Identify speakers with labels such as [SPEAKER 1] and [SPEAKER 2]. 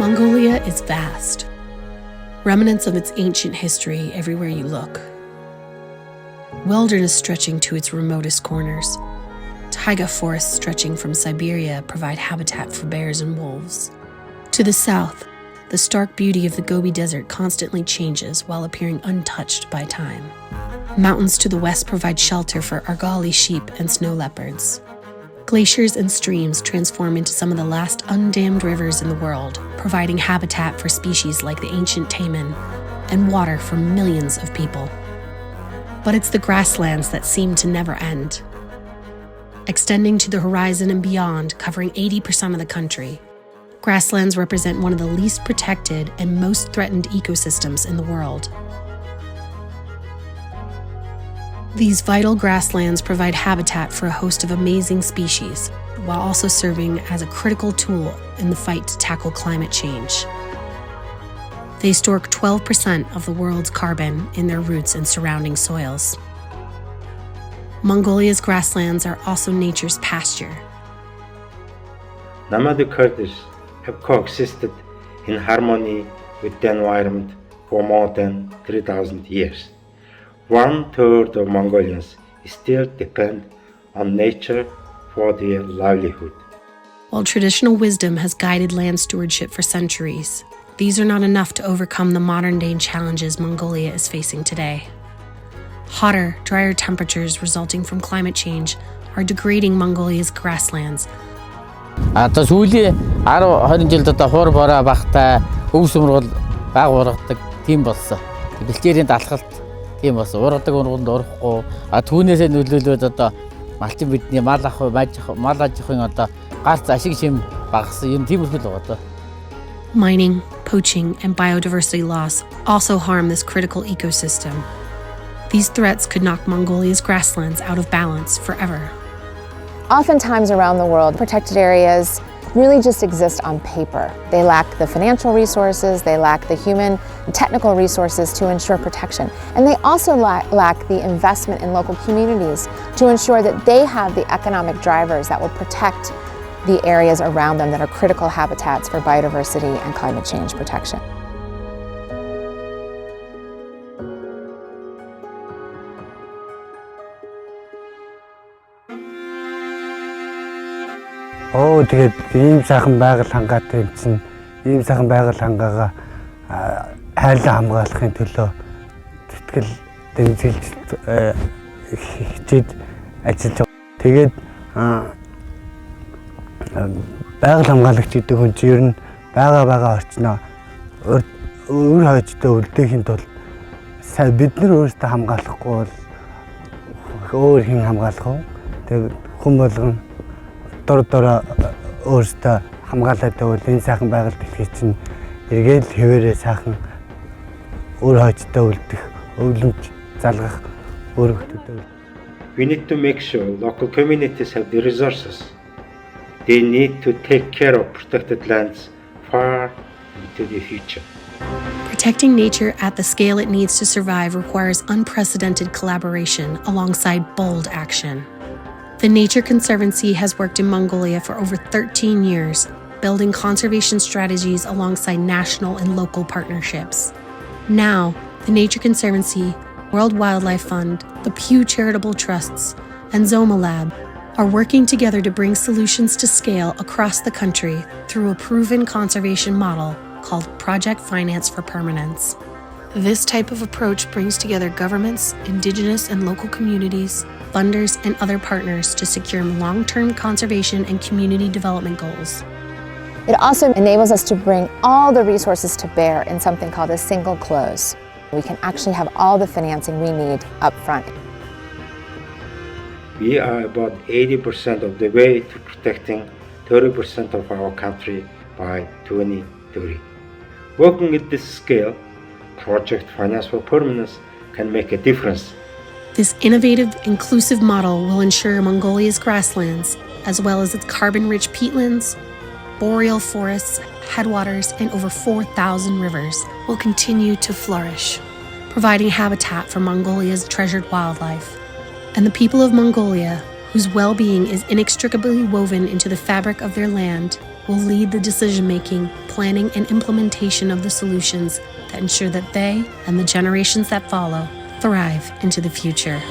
[SPEAKER 1] Mongolia is vast. Remnants of its ancient history everywhere you look. Wilderness stretching to its remotest corners. Taiga forests stretching from Siberia provide habitat for bears and wolves. To the south, the stark beauty of the Gobi Desert constantly changes while appearing untouched by time. Mountains to the west provide shelter for argali sheep and snow leopards. Glaciers and streams transform into some of the last undammed rivers in the world, providing habitat for species like the ancient taimen and water for millions of people. But it's the grasslands that seem to never end. Extending to the horizon and beyond, covering 80% of the country, grasslands represent one of the least protected and most threatened ecosystems in the world. These vital grasslands provide habitat for a host of amazing species, while also serving as a critical tool in the fight to tackle climate change. They store 12% of the world's carbon in their roots and surrounding soils. Mongolia's grasslands are also nature's pasture.
[SPEAKER 2] Nomadic herders have coexisted in harmony with the environment for more than 3,000 years. 1/3 of Mongolians still depend on nature for their livelihood.
[SPEAKER 1] While traditional wisdom has guided land stewardship for centuries, these are not enough to overcome the modern-day challenges Mongolia is facing today. Hotter, drier temperatures resulting from climate change are degrading Mongolia's grasslands.
[SPEAKER 3] Одоо сүүлийн 10-20 жилд одоо хуур бороо багтай өв сүмрүүл баг ургадаг тийм болсон. Бэлчээрийн далхалт тийм болсон. Ургадаг урганд орохгүй. Түүнээсээ нөлөөлөөд одоо малчин бидний мал ах, мал аж ахуйн одоо галц ашиг шим багассан юм тиймэрхүү л байгаа даа.
[SPEAKER 1] Mining, poaching, and biodiversity loss also harm this critical ecosystem. These threats could knock Mongolia's grasslands out of balance forever.
[SPEAKER 4] Oftentimes around the world, protected areas really just exist on paper. They lack the financial resources, they lack the human and technical resources to ensure protection. And they also lack the investment in local communities to ensure that they have the economic drivers that will protect the areas around them that are critical habitats for biodiversity and climate change protection.
[SPEAKER 5] Тэгээд ийм сайхан байгаль хангаатай юм чинь ийм сайхан байгаль хангаагаа хайлан хамгаалахын төлөө тэтгэл дэмжиж хичээд ажиллаж байгаа. Тэгээд байгаль хамгаалагч гэдэг хүн чинь ер нь байгаа орчноо өөр хойжтой үлдээхийн тулд бид нар өөрсдөө хамгаалахгүй бол өөр хэн хамгаалах вэ? Тэгээд хүн болгон дор өөрсдөө хамгаалаад байвал энэ сайхан байгальд итгэж чинь эргээл хэвээрээ сайхан өөр хойжтой үлдэх, өвлөмж залгах өөрөгдөд.
[SPEAKER 2] We need to make sure local communities have the resources. They need to take care of protected lands far into the future.
[SPEAKER 1] Protecting nature at the scale it needs to survive requires unprecedented collaboration alongside bold action. The Nature Conservancy has worked in Mongolia for over 13 years, building conservation strategies alongside national and local partnerships. Now, the Nature Conservancy, World Wildlife Fund, the Pew Charitable Trusts, and Zoma Lab are working together to bring solutions to scale across the country through a proven conservation model called Project Finance for Permanence. This type of approach brings together governments, indigenous and local communities, funders, and other partners to secure long-term conservation and community development goals.
[SPEAKER 4] It also enables us to bring all the resources to bear in something called a single close. We can actually have all the financing we need up front.
[SPEAKER 2] We are about 80% of the way to protecting 30% of our country by 2030. Working at this scale, Project Finance for Permanence can make a difference.
[SPEAKER 1] This innovative, inclusive model will ensure Mongolia's grasslands, as well as its carbon-rich peatlands, boreal forests, headwaters, and over 4,000 rivers, will continue to flourish, providing habitat for Mongolia's treasured wildlife. And the people of Mongolia, whose well-being is inextricably woven into the fabric of their land, will lead the decision-making, planning, and implementation of the solutions that ensure that they and the generations that follow thrive into the future.